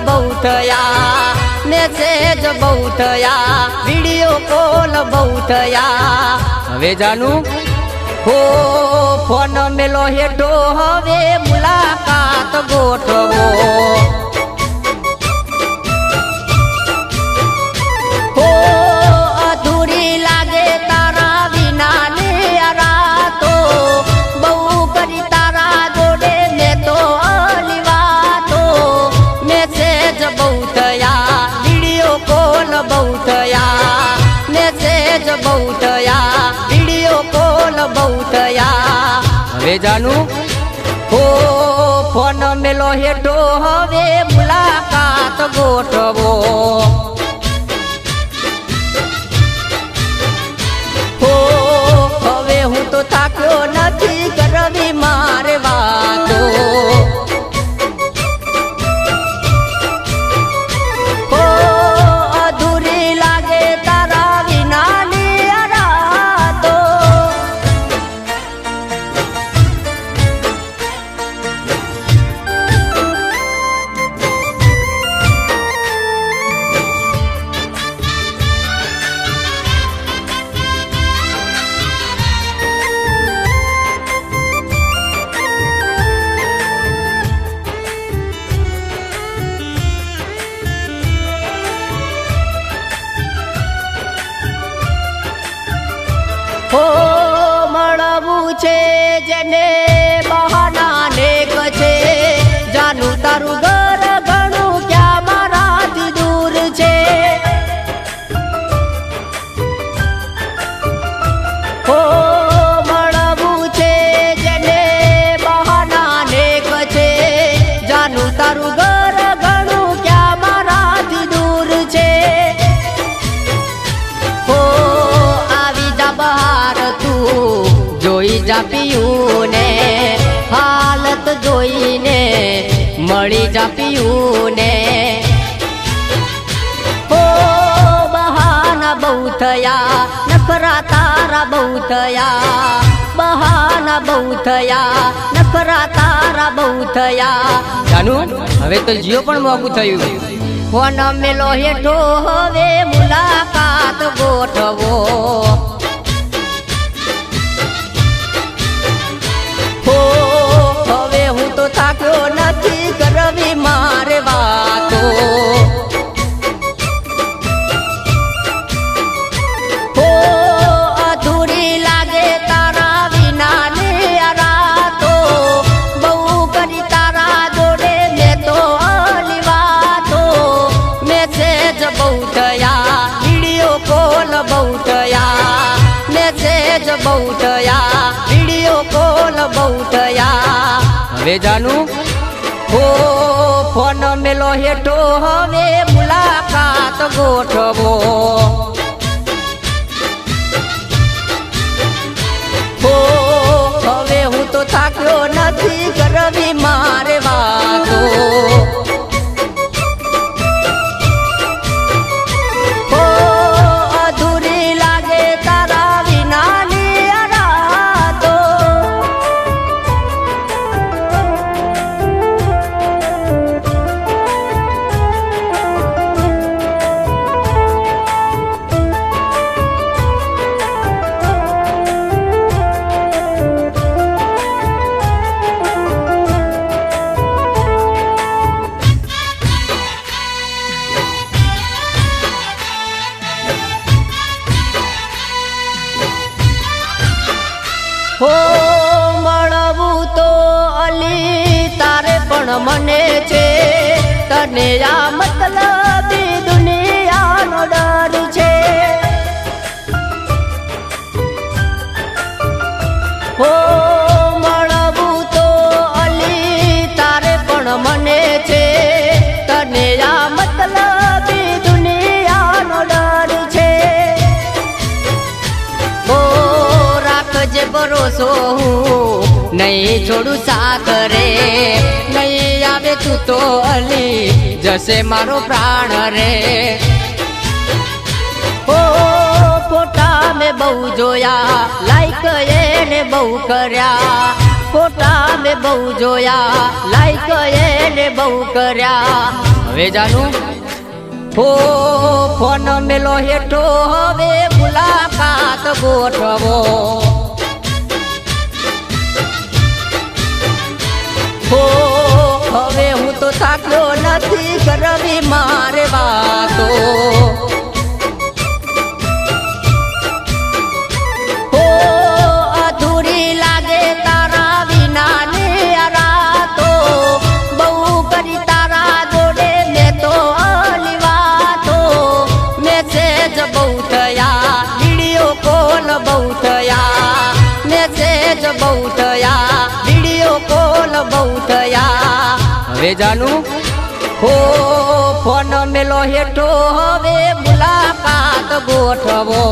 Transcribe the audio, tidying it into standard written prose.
બહુ થયા, મેસેજ બહુ થયા, વિડીયો કોલ બહુ થયા. હવે જાનું હો ફોન મેલો હેઠો, હવે મુલાકાત ગોઠવો. હો અધૂરી લાગે તારા વિનાની આ રાતો, બહુ કરી તારા જોડે મેં તો અલી વાતો. મેસેજ બહુ થયા, વિડીયો કોલ બહુ થયા, મેસેજ બહુ થયા, વિડીયો કોલ બહુ થયા. હવે જાનું હો ફોન મેલો હેઠો, હવે મુલાકાત ગોઠવો. હો હવે હું તો થાક્યો નથી કરવી મારે વાતો. હો અધૂરી લાગે તારા વિનાની આ રાતો. હો મળવું છે જેને બહાના નેક છે, જાનું તારું ઘર ઘણું ક્યાં મારાથી દૂર છે. હો મળવું છે જેને બહાના નેક છે, જાનું તારું ઘર ઘણું ક્યાં મારાથી દૂર છે. હો આવી જા બહાર તું, જોઈ જા પિયું ને હાલત જોઈને, મળી જા પિયું ને. હો બહાના બહુ થયા, નખરા તારા બહુ થયા, બહાના બહુ થયા, નખરા તારા બહુ થયા. જાનું હવે તો જીઓ પણ મોંઘું થયું. ફોન મેલો હેઠો, હવે મુલાકાત ગોઠવો. હો હવે હું તો થાક્યો નથી કરવી મારે વાતો. હો અધૂરી લાગે તારા વિનાની આ રાતો, બહુ કરી તારા જોડે મેં તો અલી વાતો. મેસેજ બહુ થયા, વિડીયો કોલ બહુ થયા, મેસેજ બહુ થયા, વિડીયો કોલ બહુ થયા. હવે જાનું હો ફોન મેલો હેઠો, હવે મુલાકાત ગોઠવો. હો હવે હું તો થાક્યો નથી કરવી મારે વાતો. હો અધૂરી લાગે તારા વિનાની આ રાતો. હો મળવું તો અલી તારે પણ મને છે, તને આ મતલબી દુનિયાનો ડર છે. હો મળવું તો અલી તારે પણ મને છે, તને આ મતલબી દુનિયાનો ડર છે. હો રાખજે ભરોસો, હું નહીં છોડું સાથ રે, નહીં આવે તું તો અલી જશે મારો પ્રાણ રે. હો ફોટા મેં બહુ જોયા, લાઈક એને બહુ કર્યા, ફોટા મેં બહુ જોયા લાઈક એને બહુ કર્યા હવે જાનું હો ફોન મેલો હેઠો હવે મુલાકાત ગોઠવો હો હવે હું તો થાક્યો નથી કરવી મારે વાતો હો અધૂરી લાગે તારા વિના ને રાતો બહુ કરી તારા જોડે મેં તો અલિવાતો મેસેજ બહુ થયા વિડીયો કોલ બહુ થયા મેસેજ બહુ થયા વિડીયો કોલ બહુ થયા હવે જાનું હો ફોન મેલો હેઠો હવે મુલાકાત ગોઠવો